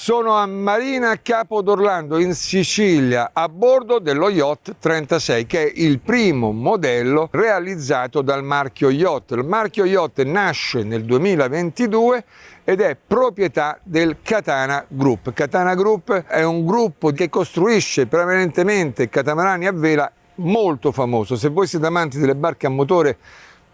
Sono a Marina Capo d'Orlando in Sicilia a bordo dello Yacht 36, che è il primo modello realizzato dal marchio Yacht. Il marchio Yacht nasce nel 2022 ed è proprietà del Catana Group. Catana Group è un gruppo che costruisce prevalentemente catamarani a vela molto famoso. Se voi siete amanti delle barche a motore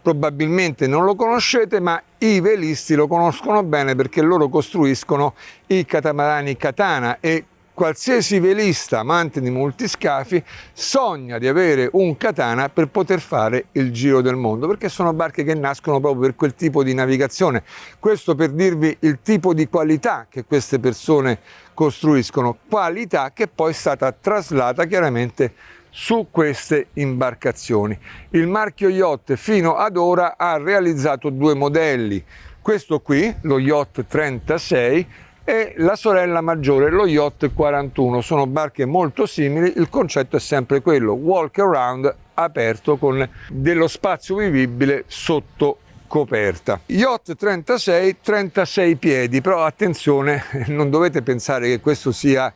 probabilmente non lo conoscete, ma i velisti lo conoscono bene perché loro costruiscono i catamarani Catana e qualsiasi velista amante di multiscafi sogna di avere un Catana per poter fare il giro del mondo, perché sono barche che nascono proprio per quel tipo di navigazione. Questo per dirvi il tipo di qualità che queste persone costruiscono, qualità che poi è stata traslata chiaramente su queste imbarcazioni. Il marchio Yacht fino ad ora ha realizzato due modelli, questo qui, lo Yacht 36, e la sorella maggiore, lo Yacht 41. Sono barche molto simili, il concetto è sempre quello, walk around aperto con dello spazio vivibile sotto coperta. Yacht 36, 36 piedi, però attenzione, non dovete pensare che questo sia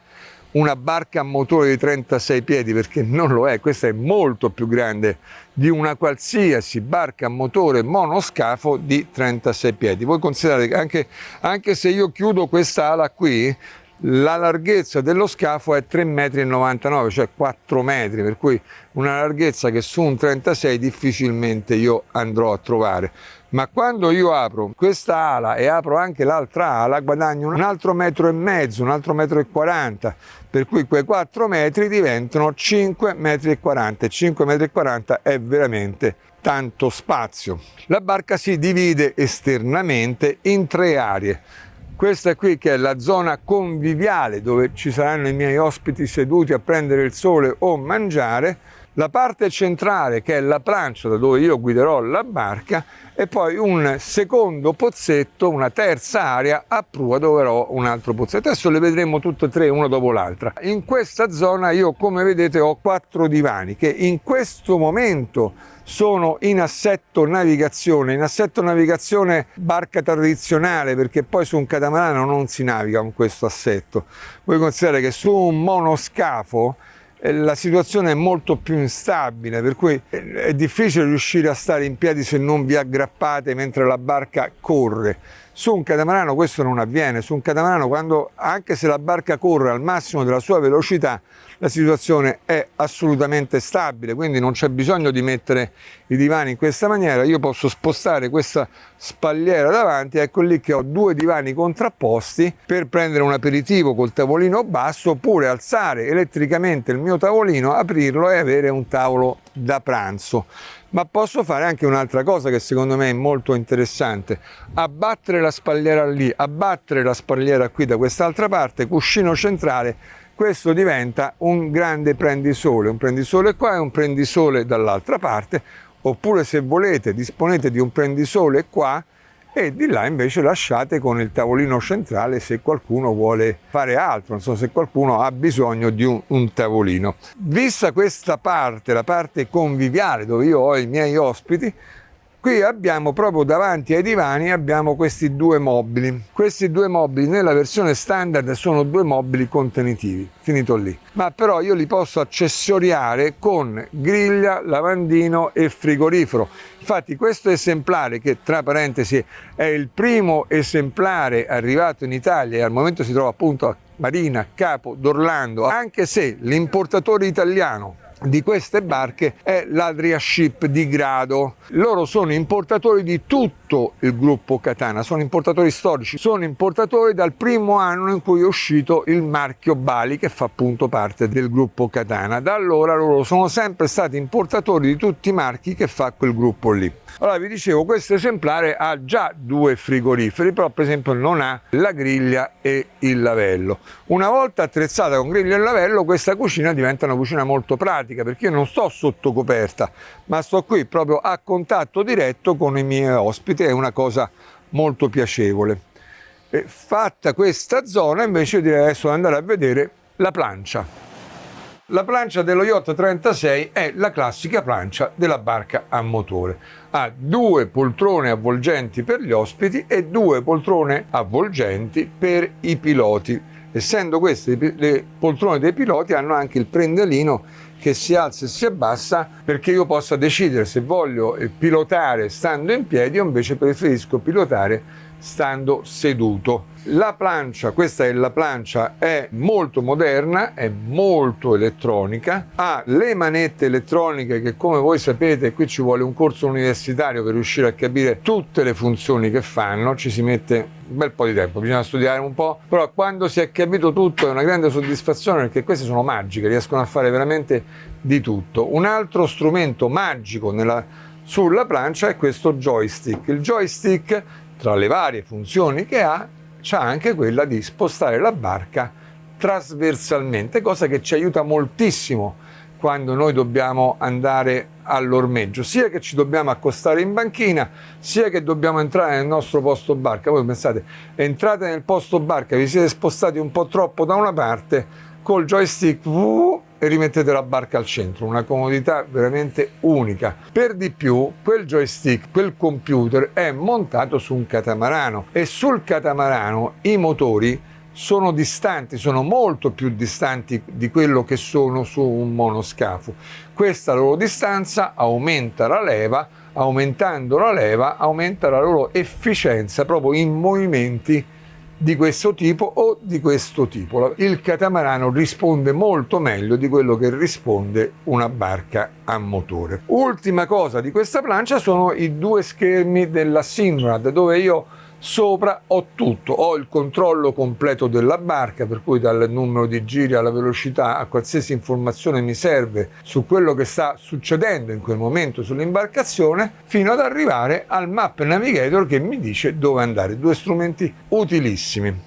una barca a motore di 36 piedi, perché non lo è. Questa è molto più grande di una qualsiasi barca a motore monoscafo di 36 piedi. Voi considerate che anche se io chiudo questa ala qui, la larghezza dello scafo è 3,99 m, cioè 4 metri, per cui una larghezza che su un 36 difficilmente io andrò a trovare. Ma quando io apro questa ala e apro anche l'altra ala, guadagno un altro 1,5 m, un altro 1,40 m, per cui quei 4 metri diventano 5,40 m. 5,40 m è veramente tanto spazio. La barca si divide esternamente in 3 aree. Questa qui che è la zona conviviale, dove ci saranno i miei ospiti seduti a prendere il sole o mangiare, la parte centrale che è la plancia da dove io guiderò la barca e poi un secondo pozzetto, una terza area a prua dove avrò un altro pozzetto. Adesso le vedremo tutte e tre una dopo l'altra. In questa zona io, come vedete, ho 4 divani che in questo momento sono in assetto navigazione barca tradizionale, perché poi su un catamarano non si naviga con questo assetto. Voi considerate che su un monoscafo la situazione è molto più instabile, per cui è difficile riuscire a stare in piedi se non vi aggrappate mentre la barca corre. Su un catamarano questo non avviene. Su un catamarano, anche se la barca corre al massimo della sua velocità, la situazione è assolutamente stabile, quindi non c'è bisogno di mettere i divani in questa maniera. Io posso spostare questa spalliera davanti, ecco lì che ho 2 divani contrapposti per prendere un aperitivo col tavolino basso, oppure alzare elettricamente il mio tavolino, aprirlo e avere un tavolo da pranzo. Ma posso fare anche un'altra cosa che secondo me è molto interessante: abbattere la spalliera lì, abbattere la spalliera qui da quest'altra parte, cuscino centrale. Questo diventa un grande prendisole, un prendisole qua e un prendisole dall'altra parte, oppure se volete disponete di un prendisole qua e di là invece lasciate con il tavolino centrale se qualcuno vuole fare altro, non so, se qualcuno ha bisogno di un tavolino. Vista questa parte, la parte conviviale dove io ho i miei ospiti, qui abbiamo proprio davanti ai divani abbiamo questi 2 mobili. Questi 2 mobili nella versione standard sono 2 mobili contenitivi, finito lì. Ma però io li posso accessoriare con griglia, lavandino e frigorifero. Infatti questo esemplare, che tra parentesi è il primo esemplare arrivato in Italia e al momento si trova appunto a Marina Capo d'Orlando, anche se l'importatore italiano di queste barche è l'Adriaship di Grado. Loro sono importatori di tutto il gruppo Catana, sono importatori storici, sono importatori dal primo anno in cui è uscito il marchio Bali, che fa appunto parte del gruppo Catana. Da allora loro sono sempre stati importatori di tutti i marchi che fa quel gruppo lì. Allora vi dicevo, questo esemplare ha già 2 frigoriferi, però per esempio non ha la griglia e il lavello. Una volta attrezzata con griglia e lavello, questa cucina diventa una cucina molto pratica, perché io non sto sotto coperta, ma sto qui proprio a contatto diretto con i miei ospiti, è una cosa molto piacevole. E fatta questa zona, invece io direi adesso di andare a vedere la plancia. La plancia dello Yacht 36 è la classica plancia della barca a motore. Ha 2 poltrone avvolgenti per gli ospiti e 2 poltrone avvolgenti per i piloti. essendo queste le poltrone dei piloti, hanno anche il pendolino che si alza e si abbassa perché io possa decidere se voglio pilotare stando in piedi o invece preferisco pilotare stando seduto. La plancia, questa è la plancia, è molto moderna, è molto elettronica, ha le manette elettroniche che, come voi sapete, qui ci vuole un corso universitario per riuscire a capire tutte le funzioni che fanno, ci si mette un bel po' di tempo, bisogna studiare un po', però quando si è capito tutto è una grande soddisfazione perché queste sono magiche, riescono a fare veramente di tutto. Un altro strumento magico sulla plancia è questo joystick. Il joystick, tra le varie funzioni che ha, c'ha anche quella di spostare la barca trasversalmente, cosa che ci aiuta moltissimo quando noi dobbiamo andare all'ormeggio, sia che ci dobbiamo accostare in banchina, sia che dobbiamo entrare nel nostro posto barca. Voi pensate, entrate nel posto barca, vi siete spostati un po' troppo da una parte, col joystick e rimettete la barca al centro, una comodità veramente unica. Per di più, quel joystick, quel computer è montato su un catamarano e sul catamarano i motori sono distanti, sono molto più distanti di quello che sono su un monoscafo. Questa loro distanza aumenta la leva, aumentando la leva aumenta la loro efficienza proprio in movimenti di questo tipo o di questo tipo. Il catamarano risponde molto meglio di quello che risponde una barca a motore. Ultima cosa di questa plancia sono i due schermi della Simrad, dove io sopra ho tutto, ho il controllo completo della barca, per cui dal numero di giri alla velocità a qualsiasi informazione mi serve su quello che sta succedendo in quel momento sull'imbarcazione, fino ad arrivare al Map Navigator che mi dice dove andare. Due strumenti utilissimi.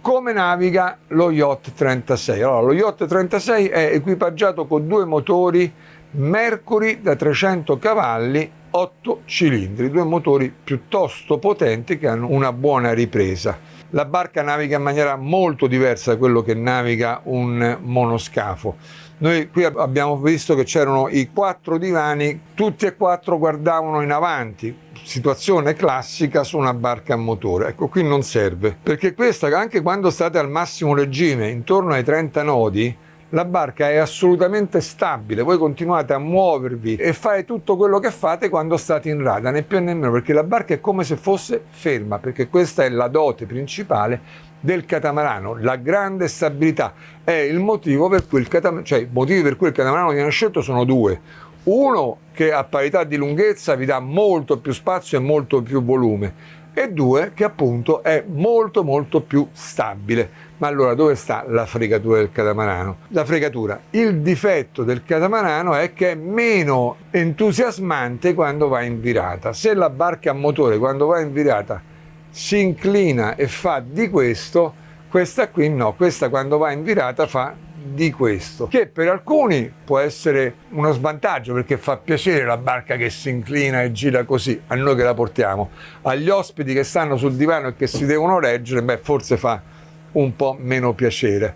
Come naviga lo Yacht 36? Allora, lo Yacht 36 è equipaggiato con due motori Mercury da 300 cavalli 8 cilindri, due motori piuttosto potenti che hanno una buona ripresa. La barca naviga in maniera molto diversa da quello che naviga un monoscafo. Noi qui abbiamo visto che c'erano i 4 divani, tutti e 4 guardavano in avanti, situazione classica su una barca a motore. Ecco, qui non serve, perché questa, anche quando state al massimo regime, intorno ai 30 nodi, la barca è assolutamente stabile, voi continuate a muovervi e fare tutto quello che fate quando state in rada, né più né meno, perché la barca è come se fosse ferma, perché questa è la dote principale del catamarano, la grande stabilità. È il motivo per cui i motivi per cui il catamarano viene scelto sono due. Uno, che a parità di lunghezza vi dà molto più spazio e molto più volume, e due, che appunto è molto molto più stabile. Ma allora dove sta la fregatura del catamarano? La fregatura, il difetto del catamarano è che è meno entusiasmante quando va in virata. Se la barca a motore quando va in virata si inclina e fa di questo, questa qui no, questa quando va in virata fa di questo, che per alcuni può essere uno svantaggio perché fa piacere la barca che si inclina e gira così, a noi che la portiamo. Agli ospiti che stanno sul divano e che si devono reggere, forse fa un po' meno piacere.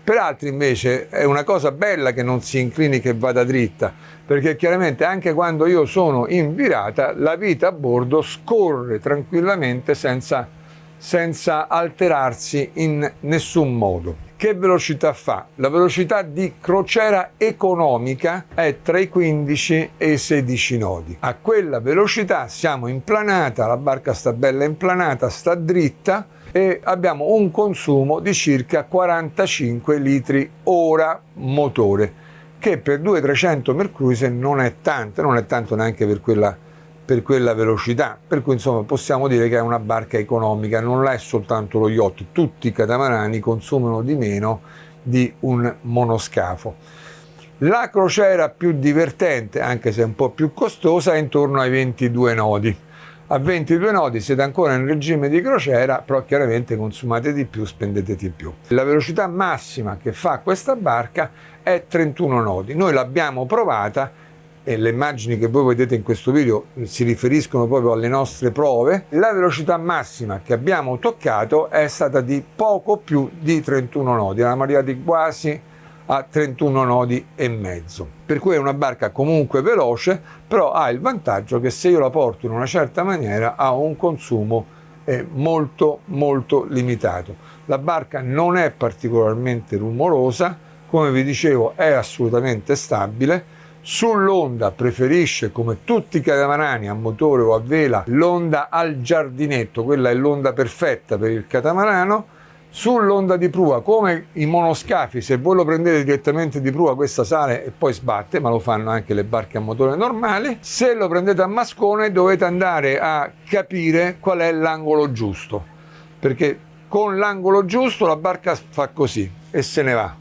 Per altri invece è una cosa bella che non si inclini, che vada dritta, perché chiaramente anche quando io sono in virata la vita a bordo scorre tranquillamente senza alterarsi in nessun modo. Che velocità fa? La velocità di crociera economica è tra i 15 e i 16 nodi. A quella velocità siamo in planata, la barca sta bella implanata, sta dritta, e abbiamo un consumo di circa 45 litri ora motore, che per 200-300 Mercruiser non è tanto neanche per quella velocità, per cui insomma possiamo dire che è una barca economica, non è soltanto lo yacht, tutti i catamarani consumano di meno di un monoscafo. La crociera più divertente, anche se un po' più costosa, è intorno ai 22 nodi. A 22 nodi siete ancora in regime di crociera, però chiaramente consumate di più, spendete di più. La velocità massima che fa questa barca è 31 nodi. Noi l'abbiamo provata e le immagini che voi vedete in questo video si riferiscono proprio alle nostre prove. La velocità massima che abbiamo toccato è stata di poco più di 31 nodi, eravamo arrivati quasi a 31 nodi e mezzo, per cui è una barca comunque veloce, però ha il vantaggio che se io la porto in una certa maniera ha un consumo è molto molto limitato. La barca non è particolarmente rumorosa, come vi dicevo è assolutamente stabile. Sull'onda preferisce, come tutti i catamarani a motore o a vela, l'onda al giardinetto, quella è l'onda perfetta per il catamarano. Sull'onda di prua, come i monoscafi, se voi lo prendete direttamente di prua questa sale e poi sbatte, ma lo fanno anche le barche a motore normali. Se lo prendete a mascone dovete andare a capire qual è l'angolo giusto, perché con l'angolo giusto la barca fa così e se ne va.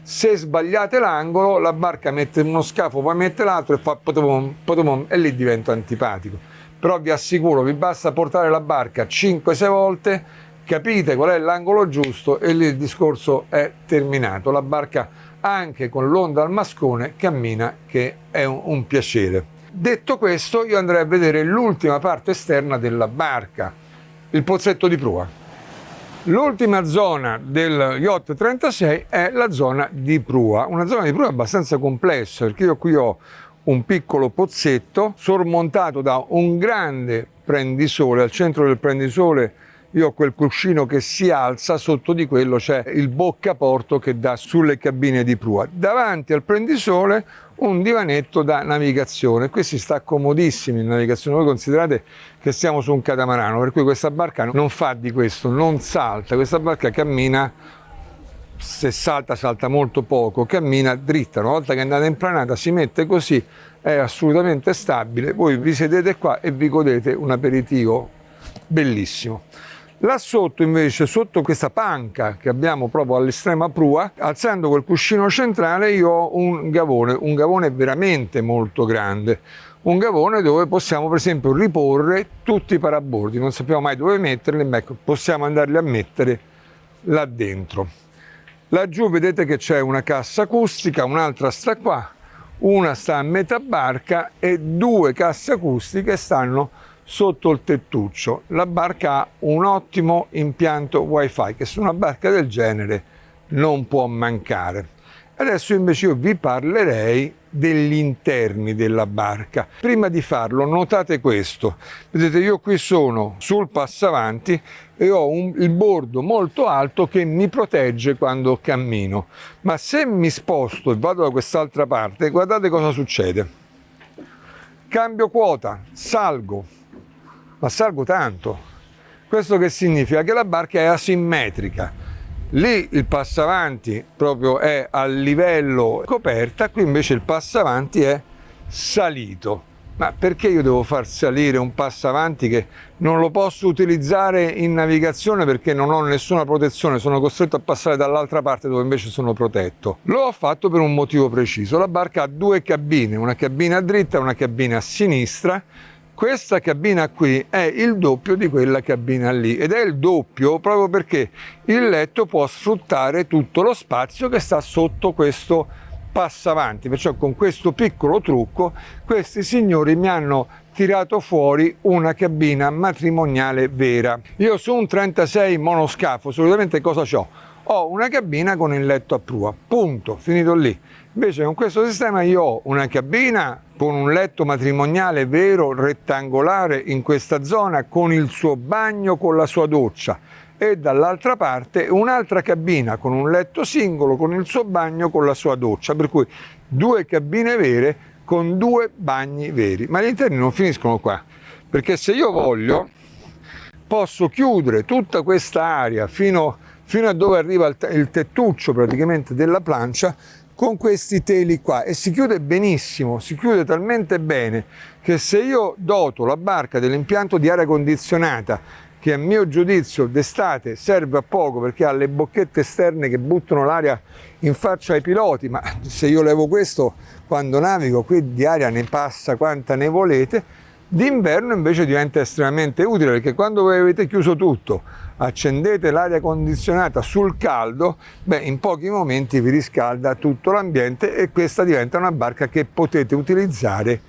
Se sbagliate l'angolo, la barca mette uno scafo, poi mette l'altro e fa potomom, potomom, e lì diventa antipatico. Però vi assicuro, vi basta portare la barca 5-6 volte, capite qual è l'angolo giusto e lì il discorso è terminato. La barca anche con l'onda al mascone cammina, che è un piacere. Detto questo, io andrei a vedere l'ultima parte esterna della barca, il pozzetto di prua. L'ultima zona del Yacht 36 è la zona di prua, una zona di prua abbastanza complessa, perché io qui ho un piccolo pozzetto sormontato da un grande prendisole. Al centro del prendisole io ho quel cuscino che si alza, sotto di quello c'è il boccaporto che dà sulle cabine di prua. Davanti al prendisole un divanetto da navigazione, qui si sta comodissimi in navigazione. Voi considerate che siamo su un catamarano, per cui questa barca non fa di questo, non salta, questa barca cammina, se salta salta molto poco, cammina dritta. Una volta che andate in planata si mette così, è assolutamente stabile, voi vi sedete qua e vi godete un aperitivo bellissimo. Là sotto invece, sotto questa panca che abbiamo proprio all'estrema prua, alzando quel cuscino centrale, io ho un gavone veramente molto grande, un gavone dove possiamo per esempio riporre tutti i parabordi, non sappiamo mai dove metterli, ma ecco, possiamo andarli a mettere là dentro. Laggiù vedete che c'è una cassa acustica, un'altra sta qua, una sta a metà barca e due casse acustiche stanno sotto il tettuccio. La barca ha un ottimo impianto wifi che su una barca del genere non può mancare. Adesso invece io vi parlerei degli interni della barca. Prima di farlo notate questo, vedete io qui sono sul passavanti e ho il bordo molto alto che mi protegge quando cammino, ma se mi sposto e vado da quest'altra parte, guardate cosa succede. Cambio quota, salgo, ma salgo tanto. Questo che significa? Che la barca è asimmetrica. Lì il passavanti proprio è a livello coperta, qui invece il passavanti è salito. Ma perché io devo far salire un passavanti che non lo posso utilizzare in navigazione perché non ho nessuna protezione, sono costretto a passare dall'altra parte dove invece sono protetto? Lo ho fatto per un motivo preciso. La barca ha due cabine, una cabina a dritta e una cabina a sinistra. Questa cabina qui è il doppio di quella cabina lì, ed è il doppio proprio perché il letto può sfruttare tutto lo spazio che sta sotto questo passavanti. Perciò con questo piccolo trucco questi signori mi hanno tirato fuori una cabina matrimoniale vera. Io su un 36 monoscafo solitamente cosa c'ho? Ho una cabina con il letto a prua, punto, finito lì. Invece con questo sistema io ho una cabina con un letto matrimoniale vero, rettangolare in questa zona, con il suo bagno, con la sua doccia, e dall'altra parte un'altra cabina con un letto singolo, con il suo bagno, con la sua doccia, per cui due cabine vere con due bagni veri. Ma gli interni non finiscono qua, perché se io voglio posso chiudere tutta questa area fino a dove arriva il tettuccio praticamente della plancia con questi teli qua, e si chiude benissimo, si chiude talmente bene che se io doto la barca dell'impianto di aria condizionata, che a mio giudizio d'estate serve a poco perché ha le bocchette esterne che buttano l'aria in faccia ai piloti, ma se io levo questo quando navigo qui di aria ne passa quanta ne volete, d'inverno invece diventa estremamente utile, perché quando voi avete chiuso tutto, accendete l'aria condizionata sul caldo, in pochi momenti vi riscalda tutto l'ambiente e questa diventa una barca che potete utilizzare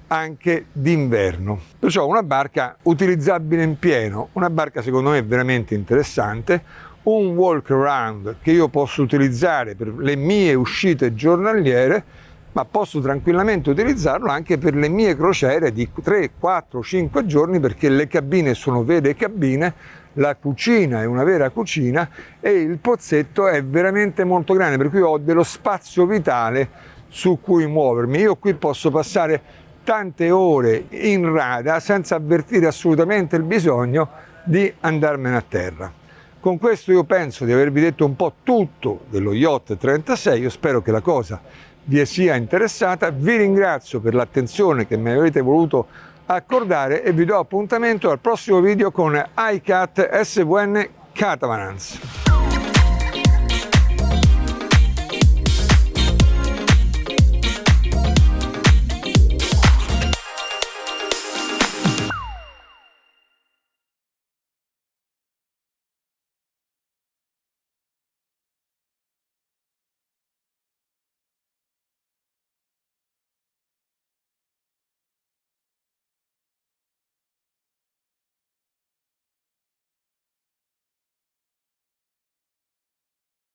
anche d'inverno. Perciò una barca utilizzabile in pieno, una barca secondo me veramente interessante, un walk around che io posso utilizzare per le mie uscite giornaliere, ma posso tranquillamente utilizzarlo anche per le mie crociere di 3, 4, 5 giorni, perché le cabine sono vere cabine, la cucina è una vera cucina e il pozzetto è veramente molto grande, per cui ho dello spazio vitale su cui muovermi. Io qui posso passare tante ore in rada senza avvertire assolutamente il bisogno di andarmene a terra. Con questo io penso di avervi detto un po' tutto dello Yacht 36, io spero che la cosa vi sia interessata, vi ringrazio per l'attenzione che mi avete voluto accordare e vi do appuntamento al prossimo video con iCat SVN Catamarans.